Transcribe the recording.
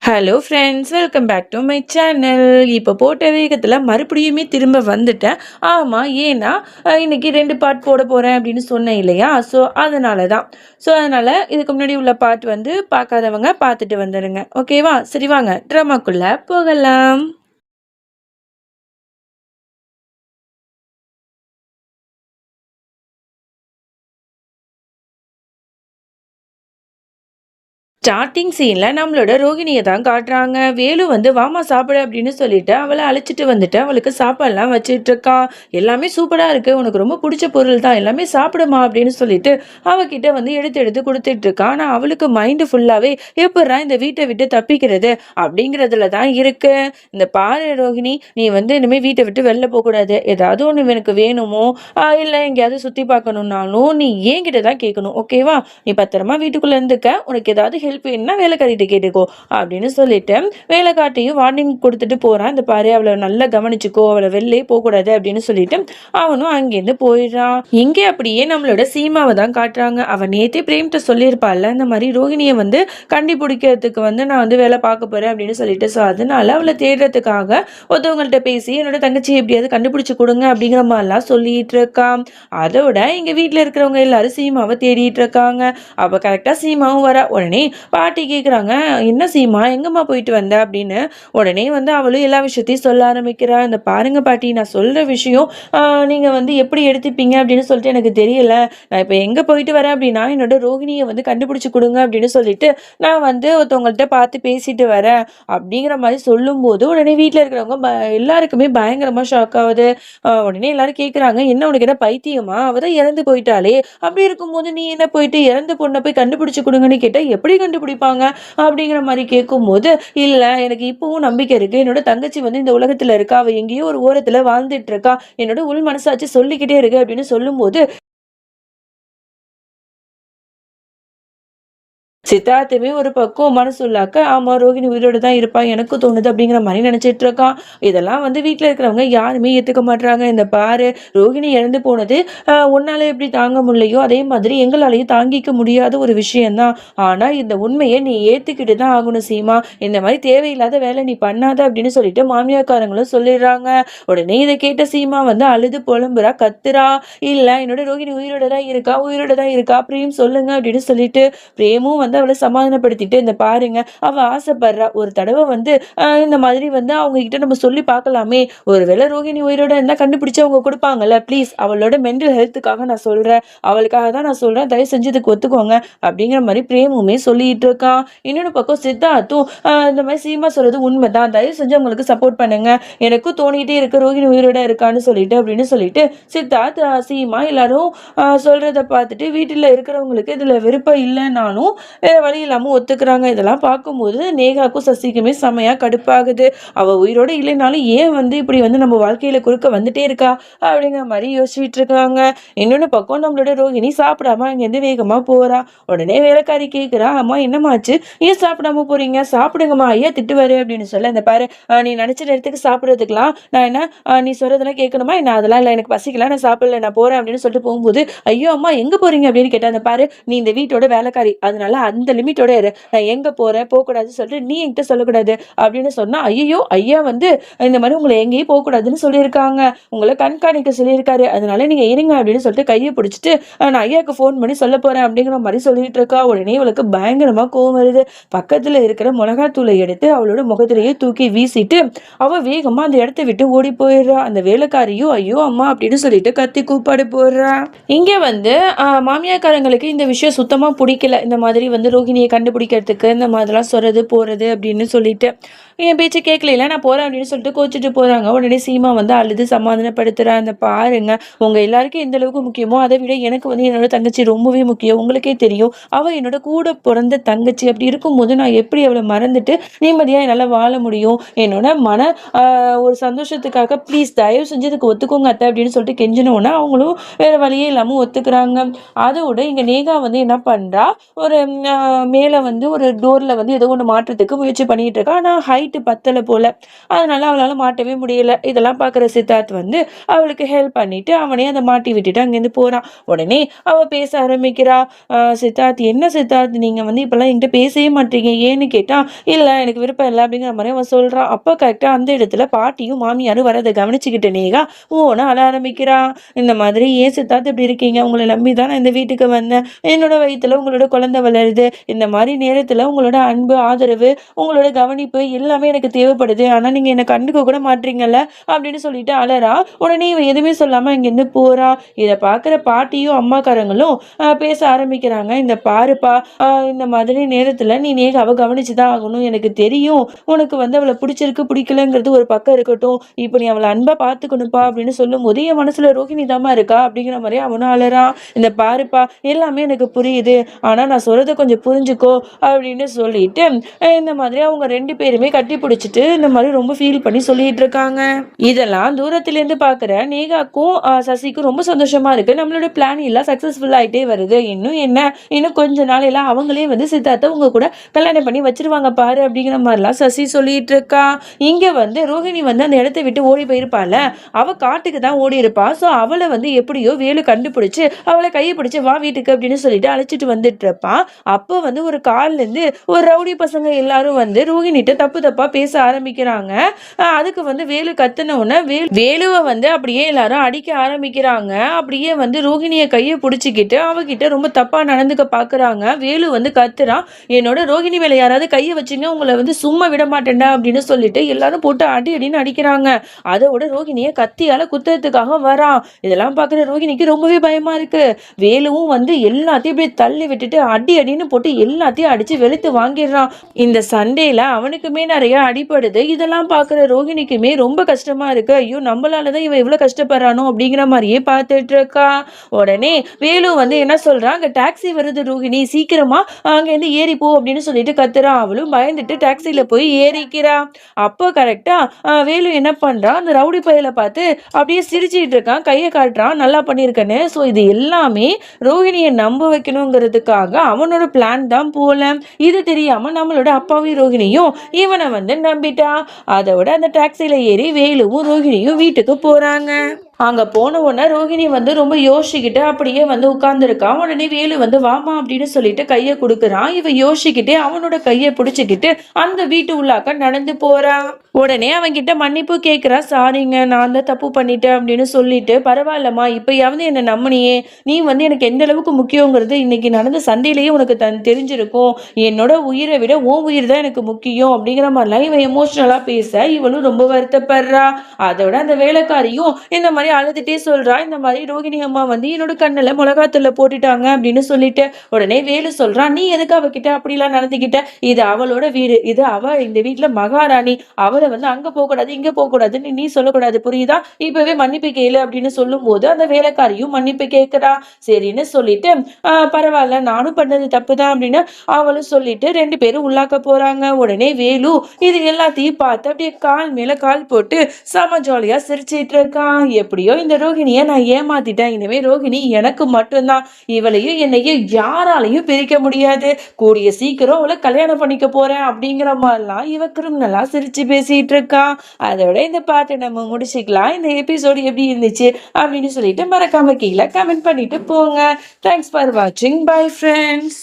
Hello friends, welcome back to my channel. இப்போ போட்ட வேகத்தில் மறுபடியுமே திரும்ப வந்துட்டேன். ஆமாம், ஏன்னா இன்னைக்கு 2 பார்ட் போட போகிறேன் அப்படின்னு சொன்னேன் இல்லையா? ஸோ அதனால தான். அதனால் இதுக்கு முன்னாடி உள்ள பார்ட் வந்து பார்க்காதவங்க பார்த்துட்டு வந்துடுங்க. ஓகேவா? சரி, வாங்க ட்ராமாக்குள்ளே போகலாம். ஸ்டார்ட்டிங் சீன்ல நம்மளோட ரோகிணியை தான் காட்டுறாங்க. வேலு வந்து வாமா சாப்பிடு அப்படின்னு சொல்லிட்டு அவளை அழைச்சிட்டு வந்துட்டு அவளுக்கு சாப்பாடுலாம் வச்சுட்டு இருக்கான். எல்லாமே சூப்பரா இருக்கு, உனக்கு ரொம்ப பிடிச்ச பொருள் தான், எல்லாமே சாப்பிடுமா அப்படின்னு சொல்லிட்டு அவகிட்ட வந்து எடுத்து எடுத்து கொடுத்துட்டு இருக்கான். ஆனா அவளுக்கு மைண்டு ஃபுல்லாவே எப்படா இந்த வீட்டை விட்டு தப்பிக்கிறது அப்படிங்கிறதுல தான் இருக்கு. இந்த பாரு ரோகிணி, நீ வந்து இனிமே வீட்டை விட்டு வெளில போகக்கூடாது. ஏதாவது ஒன்று எனக்கு வேணுமோ இல்லை எங்கேயாவது சுற்றி பார்க்கணுன்னாலும் நீ என்கிட்ட தான் கேட்கணும். ஓகேவா? நீ பத்திரமா வீட்டுக்குள்ளே இருந்துக்க. உனக்கு ஏதாவது ஹெல்ப் வேணும்னா வேலைக்காரிட்ட கேட்டுக்கோ அப்படின்னு சொல்லிட்டு வேலைக்காட்டியும் வார்னிங் கொடுத்துட்டு போறான். இந்த பாரு, அவளை நல்லா கவனிச்சுக்கோ, அவளை வெளிலே போகக்கூடாது அப்படின்னு சொல்லிட்டு அவனும் அங்கேருந்து போயிடுறான். இங்கே அப்படியே நம்மளோட சீமாவை தான் காட்டுறாங்க. அவன் நேத்தே பிரேம்கிட்ட சொல்லியிருப்பாள்ல, இந்த மாதிரி ரோகிணியை வந்து கண்டுபிடிக்கிறதுக்கு வந்து நான் வந்து வேலை பார்க்க போறேன் அப்படின்னு சொல்லிட்டு. ஸோ அதனால அவளை தேடுறதுக்காக ஒருத்தவங்கள்ட்ட பேசி என்னோட தங்கச்சி எப்படியாவது கண்டுபிடிச்சு கொடுங்க அப்படிங்கிற மாதிரிலாம் சொல்லிட்டு இருக்கான். அதோட இங்க வீட்டில் இருக்கிறவங்க எல்லாரும் சீமாவை தேடிட்டு இருக்காங்க. அப்ப கரெக்டா சீமாவும் வர. உடனே பாட்டி கேட்குறாங்க, என்ன சீமா, எங்கம்மா போயிட்டு வந்த அப்படின்னு. உடனே வந்து அவளும் எல்லா விஷயத்தையும் சொல்ல ஆரம்பிக்கிறா. இந்த பாருங்க பாட்டி, நான் சொல்கிற விஷயம் நீங்கள் வந்து எப்படி எடுத்துப்பீங்க அப்படின்னு சொல்லிட்டு எனக்கு தெரியல. நான் இப்போ எங்கே போயிட்டு வரேன் அப்படின்னா என்னோட ரோகிணியை வந்து கண்டுபிடிச்சி கொடுங்க அப்படின்னு சொல்லிட்டு நான் வந்து ஒருத்தவங்கள்ட்ட பார்த்து பேசிட்டு வரேன் அப்படிங்கிற மாதிரி சொல்லும்போது உடனே வீட்டில் இருக்கிறவங்க எல்லாருக்குமே பயங்கரமாக ஷாக் ஆகுது. உடனே எல்லாரும் கேட்குறாங்க, என்ன உனக்கு என்ன பைத்தியமா, அவ தான் இறந்து போயிட்டாளே, அப்படி இருக்கும்போது நீ என்ன போயிட்டு இறந்து பொண்ணை போய் கண்டுபிடிச்சு கொடுங்கன்னு கேட்டால் எப்படி கண்டுபிடிப்பாங்க அப்படிங்கிற மாதிரி கேட்கும்போது, இல்ல எனக்கு இப்பவும் நம்பிக்கை இருக்கு, என்னோட தங்கச்சி வந்து இந்த உலகத்துல இருக்கா, அவ எங்கேயோ ஒரு ஓரத்துல வாழ்ந்துட்டு இருக்கா, என்னோட உள் மனசாட்சி சொல்லிக்கிட்டே இருக்கு அப்படின்னு சொல்லும்போது சித்தார்த்துமே ஒரு பக்கம் மனசுள்ளாக்க, ஆமா ரோகிணி உயிரோடு தான் இருப்பா, எனக்கும் தோணுது அப்படிங்கிற மாதிரி நினைச்சிட்டு இருக்கான். இதெல்லாம் வந்து வீட்டில் இருக்கிறவங்க யாருமே ஏற்றுக்க மாட்டாங்க. இந்த பாரு, ரோகிணி இறந்து போனது உன்னால எப்படி தாங்க முடியலையோ அதே மாதிரி எங்களாலையும் தாங்கிக்க முடியாத ஒரு விஷயம்தான். ஆனா இந்த உண்மையை நீ ஏத்துக்கிட்டு தான் ஆகணும் சீமா. இந்த மாதிரி தேவையில்லாத வேலை நீ பண்ணாத அப்படின்னு சொல்லிட்டு மாமியாக்காரங்களும் சொல்லிடுறாங்க. உடனே இதை கேட்ட சீமா வந்து அழுது புலம்புறா, கத்துறா. இல்ல, என்னோட ரோகிணி உயிரோட தான் இருக்கா, உயிரோட தான் இருக்கா, பிரேம் சொல்லுங்க அப்படின்னு சொல்லிட்டு பிரேமும் வந்து அவளை சமாதானப்படுத்திட்டு, இந்த பாருங்க, அவ ஆசைப்படுறா, ஒரு தடவை வந்து இந்த மாதிரி வந்து அவங்க கிட்ட நம்ம சொல்லி பார்க்கலாமே, ஒருவேளை ரோகிணி உயிரோட இருந்தா கண்டுபிடிச்சு அவங்க கொடுப்பாங்கல்ல, ப்ளீஸ் அவளோட மென்டல் ஹெல்த்துக்காக நான் சொல்றேன், அவளுக்காக தான் நான் சொல்றேன், தயவு செஞ்சு இதுக்கு ஒத்துக்கோங்க அப்படிங்கிற மாதிரி பிரேமுமே சொல்லிட்டு இருக்கான். இன்னொரு பக்கம் சித்தார்த்தும் இந்த மாதிரி சீமா சொல்றது உண்மைதான், தயவு செஞ்சு அவங்களுக்கு சப்போர்ட் பண்ணுங்க, எனக்கும் தோணிட்டே இருக்கு ரோகிணி உயிரோட இருக்கான்னு சொல்லிட்டு அப்படின்னு சொல்லிட்டு சித்தார்த் சீமா எல்லாரும் சொல்றத பார்த்துட்டு வீட்டில் இருக்கிறவங்களுக்கு இதுல விருப்பம் இல்லைன்னாலும் வேற வழி இல்லாம ஒத்துக்கிறாங்க. இதெல்லாம் பார்க்கும்போது நேகாக்கும் சசிக்குமே செமையா கடுப்பாகுது. அவ உயிரோட இல்லைனாலும் ஏன் வந்து இப்படி வந்து நம்ம வாழ்க்கையில குறுக்க வந்துட்டே இருக்கா அப்படிங்கிற மாதிரி யோசிச்சுட்டு இருக்காங்க. இன்னொன்னு பக்கம் நம்மளோட ரோகிணி சாப்பிடாம அங்கேருந்து வேகமா போறா. உடனே வேலைக்காரி கேட்கிறா, அம்மா என்னமாச்சு, ஏன் சாப்பிடாம போறீங்க, சாப்பிடுங்கம்மா, ஐயா திட்டுவாரு அப்படின்னு சொல்ல. இந்த பாரு, நீ நினைச்ச நேரத்துக்கு சாப்பிட்றதுக்கெல்லாம் நான் என்ன நீ சொல்றதெல்லாம் கேட்கணுமா என்ன, அதெல்லாம் இல்லை, எனக்கு பசிக்கலாம், நான் சாப்பிடல, நான் போறேன் அப்படின்னு சொல்லிட்டு போகும்போது, ஐயோ அம்மா எங்க போறீங்க அப்படின்னு கேட்டா, அந்த பாரு, நீ இந்த வீட்டோட வேலைக்காரி, அதனால அந்த லிமிட்டோட இரு, நான் எங்க போறேன் போகக்கூடாதுன்னு சொல்லிட்டு நீ என்கிட்ட சொல்லக்கூடாது அப்படின்னு சொன்னா, ஐயோ ஐயா வந்து இந்த மாதிரி உங்களை எங்கேயும் போகக்கூடாதுன்னு சொல்லியிருக்காங்க, உங்களை கண்காணிக்க சொல்லியிருக்காரு, அதனால நீங்க இருங்க அப்படின்னு சொல்லிட்டு கையை பிடிச்சிட்டு நான் ஐயாவுக்கு ஃபோன் பண்ணி சொல்ல போறேன் அப்படிங்கிற மாதிரி சொல்லிட்டு இருக்கா. உடனே இவளுக்கு பயங்கரமா கோவம் வருது. பக்கத்துல இருக்கிற மிளகாத்தூளை எடுத்து அவளோட முகத்திலேயே தூக்கி வீசிட்டு அவ வேகமா அந்த இடத்த விட்டு ஓடி போயிடுறா. அந்த வேலைக்காரியும் ஐயோ அம்மா அப்படின்னு சொல்லிட்டு கத்தி கூப்பாடு போடுறா. இங்க வந்து மாமியாக்காரங்களுக்கு இந்த விஷயம் சுத்தமா பிடிக்கல. இந்த மாதிரி வந்து ரோகிணியை கண்டுபிடிக்கிறதுக்கு இந்த மாதிரிலாம் சொல்றது போறது அப்படின்னு சொல்லிட்டு என் பேச்சு கேட்கல, நான் போறேன் அப்படின்னு சொல்லிட்டு கோச்சிட்டு போறாங்க. உடனே சீமா வந்து அழுது சமாதானப்படுத்துறா. அந்த பாருங்க, உங்க எல்லாருக்கும் எந்த அளவுக்கு முக்கியமோ அதை விட எனக்கு வந்து என்னோட தங்கச்சி ரொம்பவே முக்கியம், உங்களுக்கே தெரியும், அவ என்னோட கூட பிறந்த தங்கச்சி, அப்படி இருக்கும்போது நான் எப்படி அவளை மறந்துட்டு நிம்மதியா என்னால வாழ முடியும், என்னோட மன ஒரு சந்தோஷத்துக்காக ப்ளீஸ் தயவு செஞ்சு இதுக்கு ஒத்துக்கோங்க அத்தை அப்படின்னு சொல்லிட்டு கெஞ்சினோன்னா அவங்களும் வேற வழியே இல்லாம ஒத்துக்கிறாங்க. அதோட இங்க நேகா வந்து என்ன பண்றா, ஒரு மேல வந்து ஒரு டோர்ல வந்து ஏதோ ஒண்ணு மாட்டுறதுக்கு முயற்சி பண்ணிட்டு இருக்கா. ஆனா ஹைட் பத்தல போல. அதனால அவளால மாட்டவே முடியல. இதெல்லாம் பார்க்குற சித்தார்த் வந்து அவளுக்கு ஹெல்ப் பண்ணிட்டு அவனே அத மாட்டி விட்டுட்டு அங்கேருந்து போறான். உடனே அவ பேச ஆரம்பிக்கிறா. சித்தார்த், "என்ன சித்தார்த், நீங்க வந்து இப்பலாம் என்கிட்ட பேசவே மாட்றீங்க. ஏன்னு கேட்டா, இல்ல எனக்கு விருப்பம் இல்ல அப்படிங்கிற மாரி அவன் சொல்றான். அப்ப கரெக்ட்டா அந்த இடத்துல பாட்டியும் மாமியாரும் வரத கவனிச்சுக்கிட்டு நேகா ஓன்னு அழ ஆரம்பிக்கிறா. இந்த மாதிரி, "ஏன் சித்தார்த் இப்படி இருக்கீங்க? உங்கள நம்பி தான் நான் இந்த வீட்டுக்கு வந்தேன். என்னோட வயித்துல உங்களோட குழந்தை வளருது. இந்த மாரி நேரத்துல உங்களோட அன்பு, ஆதரவு, உங்களோட கவனிப்பு எல்லாமே எனக்கு தேவைப்படுது. ஆனா நீங்க என்ன கண்டுக்க கூட மாட்றீங்கல்ல" அப்படின்னு சொல்லிட்டு அழறா. உடனே இவ எதுவுமே சொல்லாம அங்கேருந்து போறா. இத பார்க்குற பாட்டியும், அம்மாக்காரங்களும் பேச ஆரம்பிக்கிறாங்க. "இந்த பாருப்பா, இந்த மாதிரி நேரத்துல நீ நேகாவ கவனிச்சு தான் ஆகணும். எனக்கு தெரியும். உனக்கு வந்து அவள பிடிச்சிருக்கு, பிடிக்கலங்கிறது ஒரு பக்கம் இருக்கட்டும். இப்ப நீ அவள அன்பா பார்த்துக்கணும்ப்பா" அப்படின்னு சொல்லும்போது, என் மனசுல ரோகிணி தாம்மா இருக்கா அப்படிங்கிற மாரி அவனும் அழறான். "இந்த பாருப்பா, எல்லாமே எனக்கு புரியுது. ஆனா நான் சொல்றத கொஞ்சம் புரிஞ்சுக்கோ" அப்படின்னு சொல்லிட்டு, இந்த மாதிரி அவங்க 2 பேருமே கட்டி பிடிச்சிட்டு இந்த மாரி ரொம்ப ஃபீல் பண்ணி சொல்லிட்டு இருக்காங்க. இதெல்லாம் தூரத்திலேருந்து பார்க்குற நேகாக்கும், சசிக்கும் ரொம்ப சந்தோஷமா இருக்கு. நம்மளோட பிளான் எல்லாம் சக்சஸ்ஃபுல் ஆயிட்டே வருது. இன்னும் என்ன, இன்னும் கொஞ்ச நாளையில அவங்களே வந்து சித்தார்த்த உங்க கூட கல்யாணம் பண்ணி வச்சுருவாங்க பாரு அப்படிங்கிற மாரிலாம் சசி சொல்லிட்டு இருக்கா. இங்க வந்து ரோஹிணி வந்து அந்த இடத்த விட்டு ஓடி போயிருப்பாள்ல, அவ காட்டுக்கு தான் ஓடியிருப்பா. ஸோ அவள வந்து எப்படியோ வேலு கண்டுபிடிச்சு, அவள கைய பிடிச்சு வா வீட்டுக்கு அப்படின்னு சொல்லிட்டு அழைச்சிட்டு வந்துட்டு இருப்பான். அப்போ வந்து ஒரு கால்லேருந்து ஒரு ரவுடி பசங்க எல்லாரும் வந்து ரோஹிணிட்ட தப்பு தப்பா பேச ஆரம்பிக்கிறாங்க. அதுக்கு வந்து வேலு கத்துன உடனே வேலுவ வந்து அப்படியே எல்லாரும் அடிக்க ஆரம்பிக்கிறாங்க. அப்படியே வந்து ரோஹிணிய கைய புடிச்சுக்கிட்டு அவகிட்ட ரொம்ப தப்பா நடந்துக்க பாக்குறாங்க. வேலு வந்து கத்துறான், "என்னோட ரோஹிணி மேல யாராவது கைய வச்சீங்க, உங்களை வந்து சும்மா விட மாட்டேன்டா" அப்படின்னு சொல்லிட்டு எல்லாரும் போட்டு அடி அடின்னு அடிக்கிறாங்க. அதோட ரோஹிணிய கத்தியால குத்துறதுக்காக வரான். இதெல்லாம் பாக்குற ரோஹிணிக்கு ரொம்பவே பயமா இருக்கு. வேலுவும் வந்து எல்லாத்தையும் இப்படி தள்ளி விட்டுட்டு அடி அடின்னு போட்டு எல்லாத்தையும் அடிச்சு வெளுத்து வாங்கிடுறான். இந்த சண்டையில அவனுக்குமே நிறைய அடிபடுது. இதெல்லாம் பாக்குற ரோஹிணிக்குமே ரொம்ப கஷ்டமா இருக்கு. ஐயோ, நம்மளாலதான் இவன் இவ்வளவு கஷ்டப்படுறானோ அப்படிங்கிற மாதிரியே பார்த்துட்டு இருக்கா. உடனே வேலு வந்து என்ன சொல்றான், "அங்க டாக்ஸி வருது ரோஹிணி, சீக்கிரமா அங்க இருந்து ஏறி போ" அப்படின்னு சொல்லிட்டு கத்துறான். அவளும் பயந்துட்டு டாக்ஸில போய் ஏறிக்கிறா. அப்போ கரெக்டா வேலு என்ன பண்றான், அந்த ரவுடி பையலை பார்த்து அப்படியே சிரிச்சுட்டு இருக்கான், கையை காட்டுறான், "நல்லா பண்ணியிருக்கேன்னு." ஸோ இது எல்லாமே ரோஹிணியை நம்ப வைக்கணுங்கிறதுக்காக அவனோட பிளான் தான் போல. இது தெரியாம நம்மளோட அப்பாவி ரோஹிணியும் இவனை வந்து நம்பிட்டா. அதோட அந்த டாக்ஸில ஏறி வேலுவும் ரோஹிணியும் வீட்டுக்கு போறாங்க. அங்க போன உடனே ரோஹிணி வந்து ரொம்ப யோசிச்சுக்கிட்டு அப்படியே வந்து உட்கார்ந்துருக்கான். உடனே வேலு வந்து வாமா அப்படின்னு சொல்லிட்டு கையை கொடுக்குறான். இவ யோசிச்சுக்கிட்டே அவனோட கையை பிடிச்சுக்கிட்டு அந்த வீட்டு உள்ளாக்க நடந்து போறான். உடனே அவன்கிட்ட மன்னிப்பு கேட்கிறா. "சாரிங்க, நான் தான் தப்பு பண்ணிட்டேன்" அப்படின்னு சொல்லிட்டு, "பரவாயில்லம்மா, இப்பயாவது என்ன நம்பினியே. நீ வந்து எனக்கு எந்த அளவுக்கு முக்கியங்கிறது இன்னைக்கு நடந்த சண்டையிலேயே உனக்கு தெரிஞ்சிருக்கும். என்னோட உயிரை விட உன் உயிர் தான் எனக்கு முக்கியம்" அப்படிங்கிற மாதிரிலாம் இவன் எமோஷனலா பேச இவளும் ரொம்ப வருத்தப்படுறா. அதோட அந்த வேலைக்காரியும் இந்த மாதிரி அழுதுட்டே சொல்றா, "இந்த மாதிரி ரோகிணி அம்மா வந்து என்னோட கண்ணுல மிளகாத்தூள போட்டுட்டாங்க" அப்படின்னு சொல்லிட்டு. உடனே வேலு சொல்றான், "நீ எதுக்கு அவகிட்ட அப்படிலாம் நடந்துக்கிட்ட? இது அவளோட வீடு. இது அவ இந்த வீட்டுல மகாராணி. அவளை வந்து அங்க போக கூடாது, இங்க போக கூடாதுன்னு நீ சொல்லக்கூடாது, புரியுதா? இப்பவே மன்னிப்பு கேளு" அப்படின்னு சொல்லும் போது அந்த வேலைக்காரியும் மன்னிப்பு கேட்கிறா. சரின்னு சொல்லிட்டு, பரவாயில்ல, நானும் பண்ணது தப்புதான்" அப்படின்னு அவளும் சொல்லிட்டு 2 பேரும் உள்ளாக்க போறாங்க. உடனே வேலு இது எல்லாத்தையும் பார்த்து அப்படியே கால் மேல கால் போட்டு செம ஜாலியா சிரிச்சிட்டு இருக்கான். எப்படியோ இந்த ரோகிணியை நான் ஏமாத்திட்டேன். இனிமே ரோகிணி எனக்கு மட்டும்தான். இவளையும் என்னையும் யாராலையும் பிரிக்க முடியாது. கூடிய சீக்கிரம் அவளை கல்யாணம் பண்ணிக்க போறேன் அப்படிங்கிற மாதிரிலாம் இவ கிரிமினலா சிரிச்சு பேசிட்டு இருக்கா. அதோட இந்த பாட்டை நம்ம முடிச்சுக்கலாம். இந்த எபிசோடு எப்படி இருந்துச்சு அப்படின்னு சொல்லிட்டு மறக்காம கீழே கமெண்ட் பண்ணிட்டு போங்க. தேங்க்ஸ் ஃபார் வாட்சிங். Bye friends.